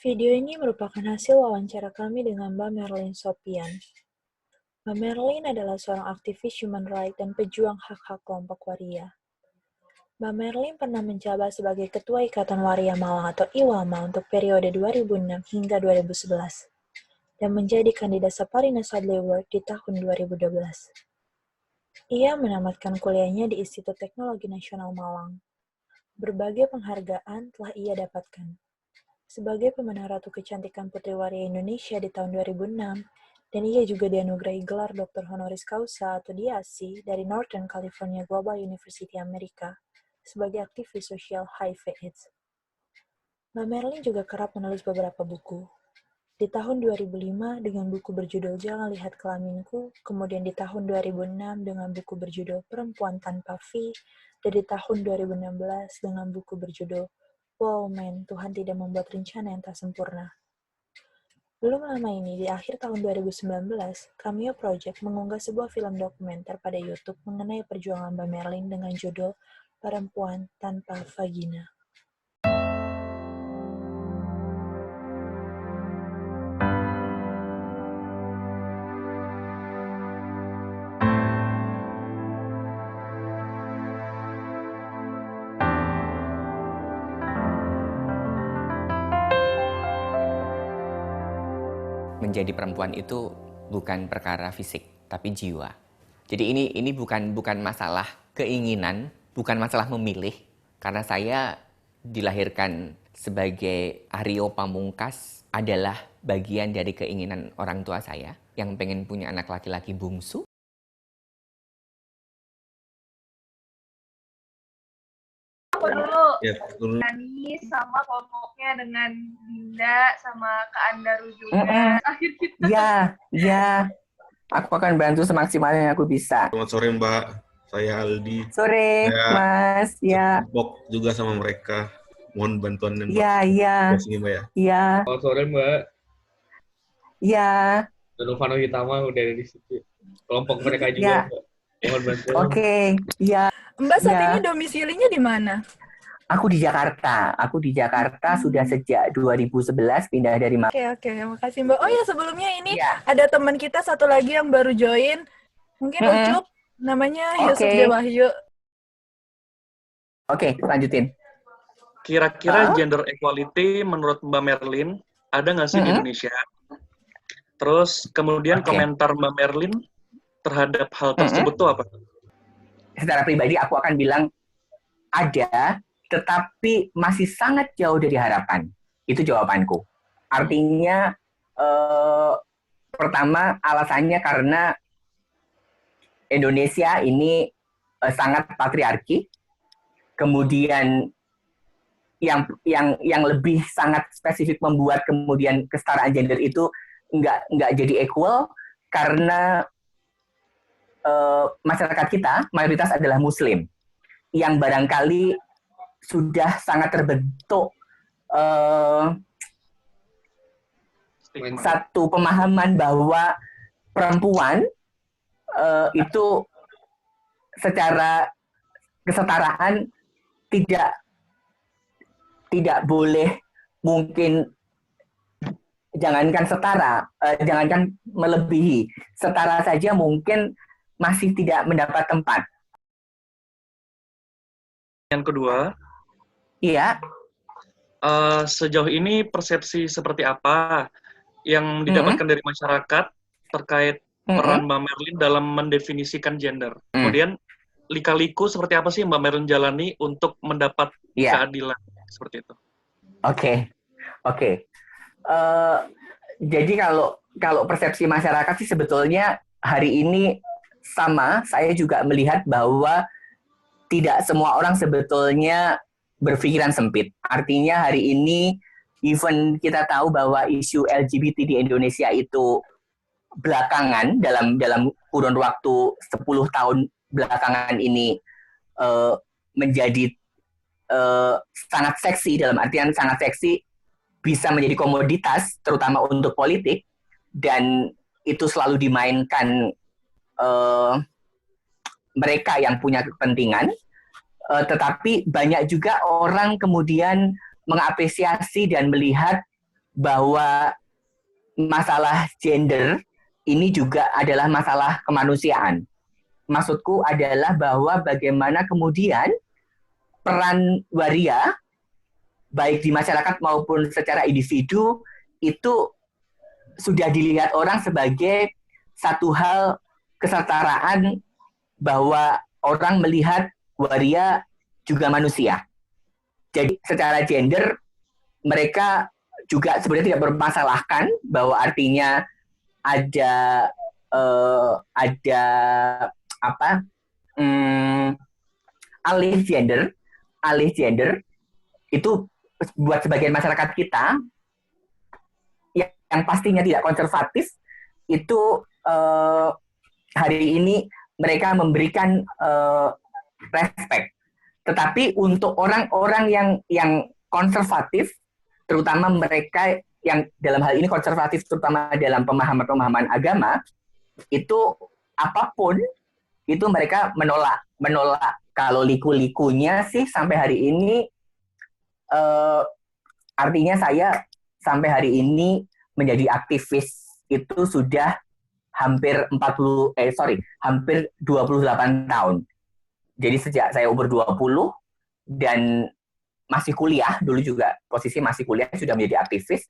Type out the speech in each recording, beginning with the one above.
Video ini merupakan hasil wawancara kami dengan Mbak Merlin Sopian. Mbak Merlin adalah seorang aktivis human rights dan pejuang hak-hak kelompok waria. Mbak Merlin pernah menjabat sebagai Ketua Ikatan Waria Malang atau IWAMA untuk periode 2006 hingga 2011 dan menjadi kandidat Saparina Sadley Award di tahun 2012. Ia menamatkan kuliahnya di Institut Teknologi Nasional Malang. Berbagai penghargaan telah ia dapatkan. Sebagai pemenang Ratu Kecantikan Putri Waria Indonesia di tahun 2006, dan ia juga dianugerahi gelar Dr. Honoris Causa atau DAC dari Northern California Global University Amerika sebagai aktivis sosial HIV/AIDS. Mbak Merlin juga kerap menulis beberapa buku. Di tahun 2005 dengan buku berjudul Jangan Lihat Kelaminku, kemudian di tahun 2006 dengan buku berjudul Perempuan Tanpa V, dan di tahun 2016 dengan buku berjudul Wow Man, Tuhan Tidak Membuat Rencana Yang Tak Sempurna. Belum lama ini, di akhir tahun 2019, Cameo Project mengunggah sebuah film dokumenter pada YouTube mengenai perjuangan Mbak Merlin dengan judul Perempuan Tanpa Vagina. Menjadi perempuan itu bukan perkara fisik, tapi jiwa. Jadi ini bukan masalah keinginan, bukan masalah memilih. Karena saya dilahirkan sebagai Aryo Pamungkas adalah bagian dari keinginan orang tua saya yang pengen punya anak laki-laki bungsu. Aku dulu. Ya, dulu. Nani sama kelompoknya dengan Dinda sama Kak Andaru juga. Akhir kita. Ya. Aku akan bantu semaksimal yang aku bisa. Selamat sore Mbak, saya Aldi. Sore, Mas. Ya. Kelompok juga sama mereka. Mohon bantuan Mbak. Ya. Sini Mbak ya. Ya. Selamat sore Mbak. Ya. Donovano Hitama udah ada di situ. Kelompok mereka juga. Mbak. Mohon bantuan. Oke. Ya. Mbak saat ini domisilinya di mana? Aku di Jakarta. Sudah sejak 2011 pindah dari Malang. Oke, makasih Mbak. Oh ya, sebelumnya ini ada teman kita satu lagi yang baru join. Mungkin Ucup, namanya Yusuf Dewahyu. Oke, lanjutin. Kira-kira gender equality menurut Mbak Merlin ada nggak sih di Indonesia? Terus kemudian komentar Mbak Merlin terhadap hal tersebut tuh apa? Secara pribadi aku akan bilang ada, tetapi masih sangat jauh dari harapan. Itu jawabanku. Artinya, pertama alasannya karena Indonesia ini sangat patriarki. Kemudian yang lebih sangat spesifik membuat kemudian kesetaraan gender itu nggak jadi equal karena masyarakat kita mayoritas adalah Muslim yang barangkali sudah sangat terbentuk satu pemahaman bahwa perempuan itu secara kesetaraan tidak boleh, mungkin jangankan setara, jangankan melebihi, setara saja mungkin masih tidak mendapat tempat. Yang kedua, iya. Sejauh ini persepsi seperti apa yang didapatkan dari masyarakat terkait peran Mbak Merlin dalam mendefinisikan gender? Kemudian lika-liku seperti apa sih Mbak Merlin jalani untuk mendapat keadilan seperti itu? Oke. Jadi kalau persepsi masyarakat sih sebetulnya hari ini sama, saya juga melihat bahwa tidak semua orang sebetulnya berpikiran sempit. Artinya hari ini, even kita tahu bahwa isu LGBT di Indonesia itu belakangan, dalam kurun waktu 10 tahun belakangan ini menjadi sangat seksi, dalam artian sangat seksi, bisa menjadi komoditas, terutama untuk politik, dan itu selalu dimainkan mereka yang punya kepentingan, tetapi banyak juga orang kemudian mengapresiasi dan melihat bahwa masalah gender ini juga adalah masalah kemanusiaan. Maksudku adalah bahwa bagaimana kemudian peran waria, baik di masyarakat maupun secara individu, itu sudah dilihat orang sebagai satu hal kesetaraan, bahwa orang melihat waria juga manusia. Jadi secara gender, mereka juga sebenarnya tidak bermasalahkan, bahwa artinya ada alih gender itu buat sebagian masyarakat kita yang pastinya tidak konservatif itu hari ini mereka memberikan respect. Tetapi untuk orang-orang yang konservatif, terutama mereka yang dalam hal ini konservatif terutama dalam pemahaman-pemahaman agama, itu apapun itu mereka menolak. Kalau liku-likunya sih sampai hari ini artinya saya sampai hari ini menjadi aktivis itu sudah hampir 28 tahun. Jadi sejak saya umur 20 dan masih kuliah, dulu juga posisi masih kuliah sudah menjadi aktivis,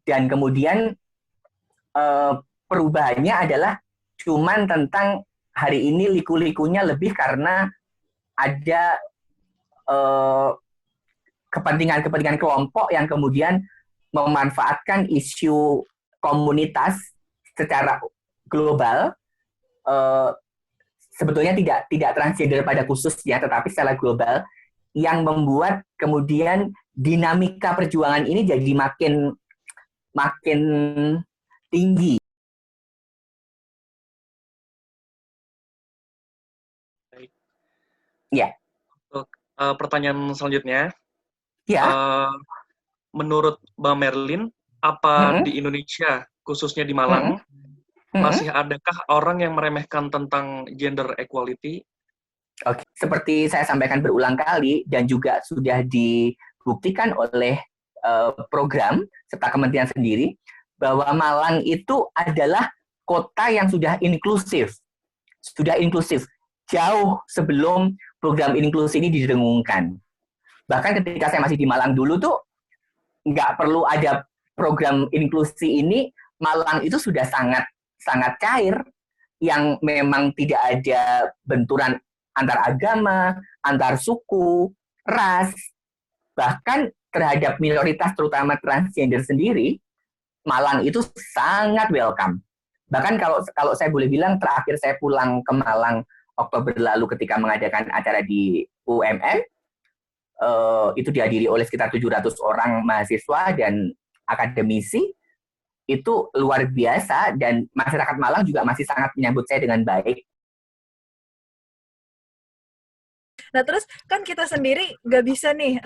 dan kemudian perubahannya adalah cuman tentang hari ini liku-likunya lebih karena ada kepentingan kelompok yang kemudian memanfaatkan isu komunitas secara global, sebetulnya tidak transgender pada khususnya, tetapi secara global, yang membuat kemudian dinamika perjuangan ini jadi makin tinggi. Baik. Ya. Untuk pertanyaan selanjutnya, Ya. Menurut Mbak Merlin, apa di Indonesia, khususnya di Malang, masih adakah orang yang meremehkan tentang gender equality? Oke, seperti saya sampaikan berulang kali dan juga sudah dibuktikan oleh program serta kementerian sendiri, bahwa Malang itu adalah kota yang sudah inklusif jauh sebelum program inklusi ini didengungkan. Bahkan ketika saya masih di Malang dulu tuh nggak perlu ada program inklusi ini, Malang itu sudah sangat cair, yang memang tidak ada benturan antar agama, antar suku, ras, bahkan terhadap minoritas terutama transgender sendiri, Malang itu sangat welcome. Bahkan kalau saya boleh bilang, terakhir saya pulang ke Malang Oktober lalu ketika mengadakan acara di UMM, itu dihadiri oleh sekitar 700 orang mahasiswa dan akademisi, itu luar biasa, dan masyarakat Malang juga masih sangat menyambut saya dengan baik. Nah, terus kan kita sendiri nggak bisa nih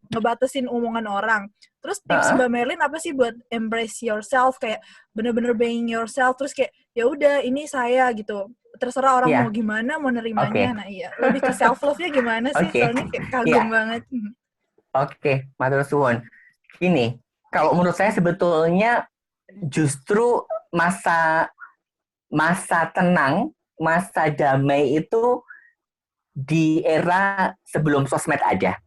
ngebatasin omongan orang. Terus tips Mbak Merlin apa sih buat embrace yourself, kayak bener-bener being yourself, terus kayak ya udah ini saya gitu. Terserah orang mau gimana, mau nerimanya. Nah iya, lebih ke self love-nya gimana sih? Soalnya kayak kagum banget. Oke, matur suwun. Ini kalau menurut saya sebetulnya justru masa tenang, masa damai itu di era sebelum sosmed ada.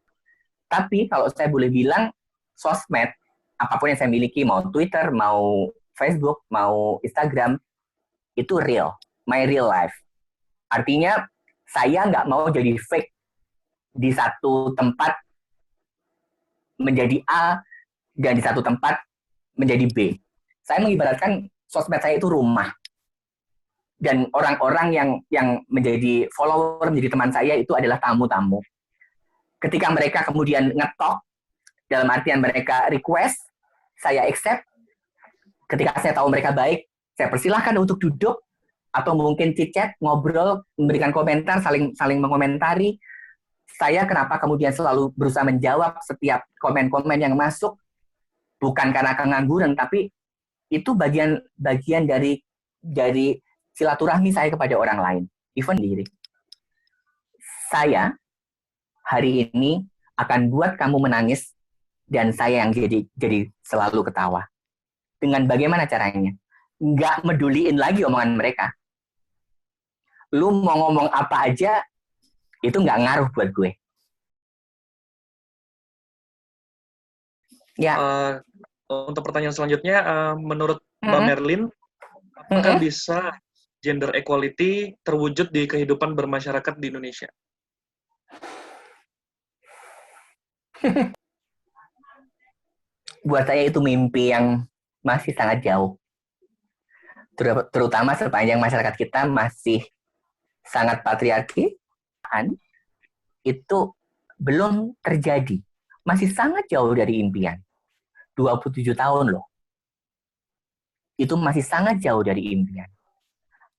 Tapi kalau saya boleh bilang, sosmed, apapun yang saya miliki, mau Twitter, mau Facebook, mau Instagram, itu real, my real life. Artinya, saya nggak mau jadi fake di satu tempat menjadi A, dan di satu tempat menjadi B. Saya mengibaratkan sosmed saya itu rumah. Dan orang-orang yang menjadi follower, menjadi teman saya itu adalah tamu-tamu. Ketika mereka kemudian ngetok, dalam artian mereka request, saya accept. Ketika saya tahu mereka baik, saya persilahkan untuk duduk, atau mungkin chit-chat, ngobrol, memberikan komentar, saling mengomentari. Saya kenapa kemudian selalu berusaha menjawab setiap komen-komen yang masuk, bukan karena kengangguran, tapi itu bagian dari silaturahmi saya kepada orang lain, even diri. Saya hari ini akan buat kamu menangis dan saya yang jadi selalu ketawa. Dengan bagaimana caranya? Nggak meduliin lagi omongan mereka. Lu mau ngomong apa aja, itu nggak ngaruh buat gue. Ya. Untuk pertanyaan selanjutnya, menurut Mbak Merlin, apakah bisa gender equality terwujud di kehidupan bermasyarakat di Indonesia? Buat saya itu mimpi yang masih sangat jauh. Terutama sepanjang masyarakat kita masih sangat patriarki, itu belum terjadi. Masih sangat jauh dari impian. 27 tahun loh. Itu masih sangat jauh dari impian.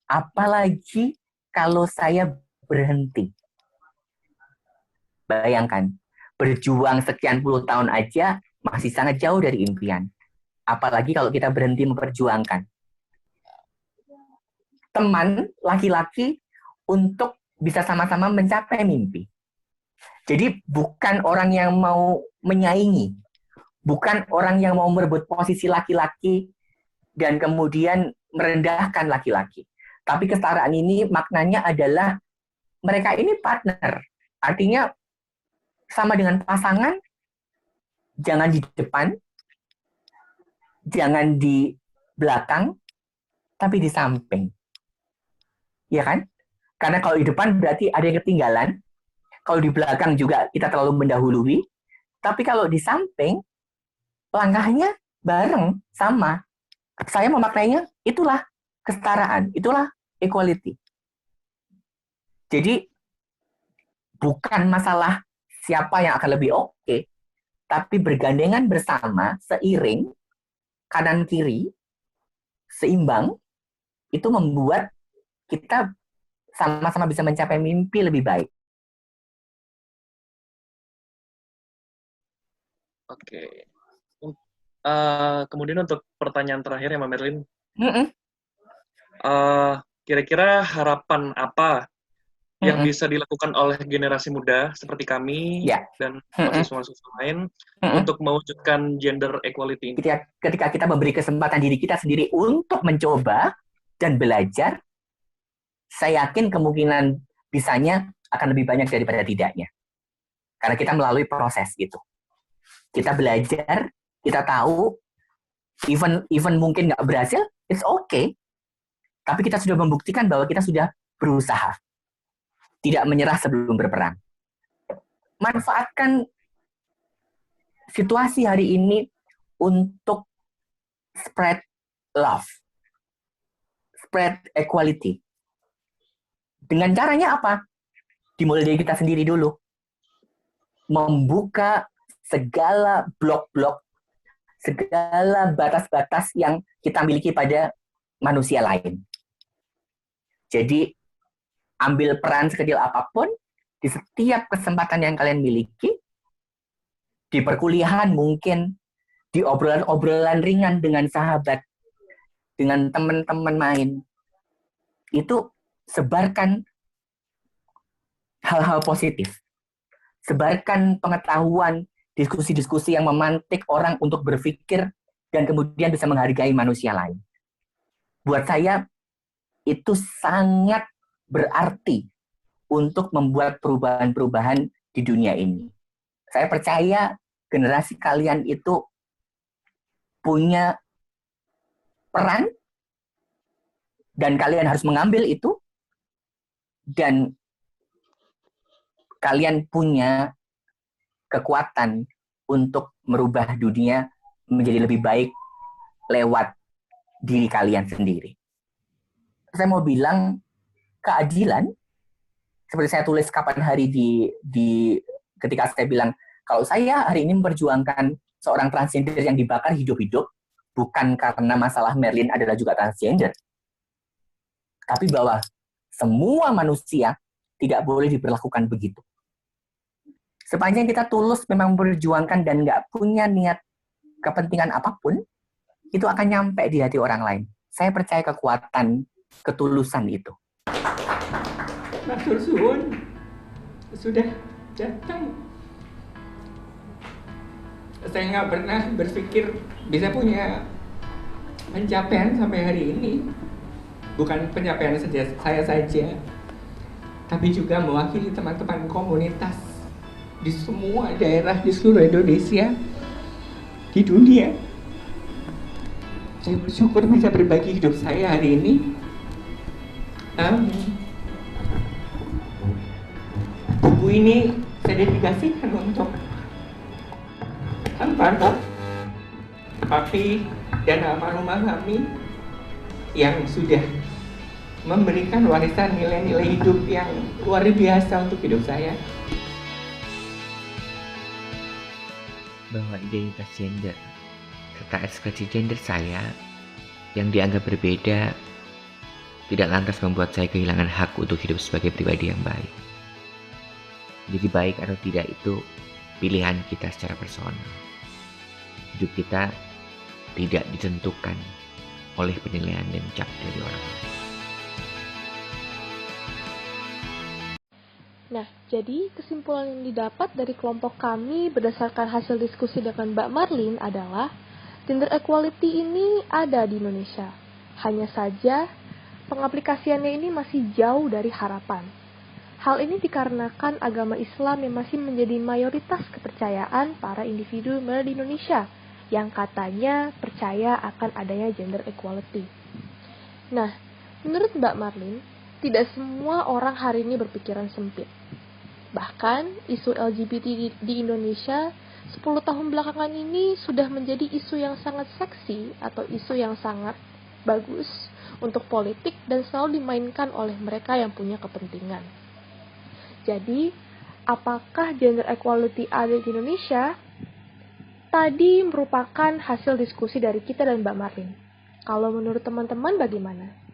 Apalagi kalau saya berhenti. Bayangkan, berjuang sekian puluh tahun aja masih sangat jauh dari impian. Apalagi kalau kita berhenti memperjuangkan. Teman laki-laki untuk bisa sama-sama mencapai mimpi. Jadi bukan orang yang mau menyaingi, bukan orang yang mau merebut posisi laki-laki dan kemudian merendahkan laki-laki. Tapi kesetaraan ini maknanya adalah mereka ini partner. Artinya sama dengan pasangan, jangan di depan, jangan di belakang, tapi di samping. Ya kan? Karena kalau di depan berarti ada yang ketinggalan, kalau di belakang juga kita terlalu mendahului, tapi kalau di samping, langkahnya bareng, sama. Saya memaknainya, itulah kesetaraan, itulah equality. Jadi, bukan masalah siapa yang akan lebih oke, tapi bergandengan bersama, seiring, kanan-kiri, seimbang, itu membuat kita sama-sama bisa mencapai mimpi lebih baik. Oke. Kemudian untuk pertanyaan terakhir ya Mbak Merlin, kira-kira harapan apa yang bisa dilakukan oleh generasi muda seperti kami dan mahasiswa-mahasiswa lain untuk mewujudkan gender equality ini? Ketika kita memberi kesempatan diri kita sendiri untuk mencoba dan belajar, saya yakin kemungkinan bisanya akan lebih banyak daripada tidaknya. Karena kita melalui proses itu. Kita belajar, kita tahu, even mungkin nggak berhasil, it's okay. Tapi kita sudah membuktikan bahwa kita sudah berusaha. Tidak menyerah sebelum berperang. Manfaatkan situasi hari ini untuk spread love. Spread equality. Dengan caranya apa? Dimulai dari kita sendiri dulu. Membuka segala blok-blok, segala batas-batas yang kita miliki pada manusia lain. Jadi, ambil peran sekecil apapun di setiap kesempatan yang kalian miliki, di perkuliahan mungkin, di obrolan-obrolan ringan dengan sahabat, dengan teman-teman main. Itu sebarkan hal-hal positif. Sebarkan pengetahuan, diskusi-diskusi yang memantik orang untuk berpikir dan kemudian bisa menghargai manusia lain. Buat saya, itu sangat berarti untuk membuat perubahan-perubahan di dunia ini. Saya percaya generasi kalian itu punya peran dan kalian harus mengambil itu dan kalian punya kekuatan untuk merubah dunia menjadi lebih baik lewat diri kalian sendiri. Saya mau bilang keadilan, seperti saya tulis kapan hari di ketika saya bilang, kalau saya hari ini memperjuangkan seorang transgender yang dibakar hidup-hidup, bukan karena masalah Merlin adalah juga transgender, tapi bahwa semua manusia tidak boleh diperlakukan begitu. Sepanjang kita tulus memang memperjuangkan dan nggak punya niat kepentingan apapun, itu akan nyampe di hati orang lain. Saya percaya kekuatan ketulusan itu. Matur suwun, sudah datang. saya nggak pernah berpikir bisa punya pencapaian sampai hari ini. Bukan pencapaian saja saya saja, tapi juga mewakili teman-teman komunitas di semua daerah di seluruh Indonesia, di dunia. Saya bersyukur bisa berbagi hidup saya hari ini. Buku ini saya dedikasikan untuk almarhum papi dan almarhumah kami yang sudah memberikan warisan nilai-nilai hidup yang luar biasa untuk hidup saya. Bahwa identitas gender serta ekspresi gender saya yang dianggap berbeda tidak lantas membuat saya kehilangan hak untuk hidup sebagai pribadi yang baik. Jadi baik atau tidak itu pilihan kita secara personal. Hidup kita tidak ditentukan oleh penilaian dan cap dari orang lain. Nah, jadi kesimpulan yang didapat dari kelompok kami berdasarkan hasil diskusi dengan Mbak Marlin adalah gender equality ini ada di Indonesia. Hanya saja pengaplikasiannya ini masih jauh dari harapan. Hal ini dikarenakan agama Islam yang masih menjadi mayoritas kepercayaan para individu di Indonesia yang katanya percaya akan adanya gender equality. Nah, menurut Mbak Marlin, tidak semua orang hari ini berpikiran sempit. Bahkan, isu LGBT di Indonesia 10 tahun belakangan ini sudah menjadi isu yang sangat seksi atau isu yang sangat bagus untuk politik dan selalu dimainkan oleh mereka yang punya kepentingan. Jadi, apakah gender equality ada di Indonesia? Tadi merupakan hasil diskusi dari kita dan Mbak Marlin. Kalau menurut teman-teman bagaimana?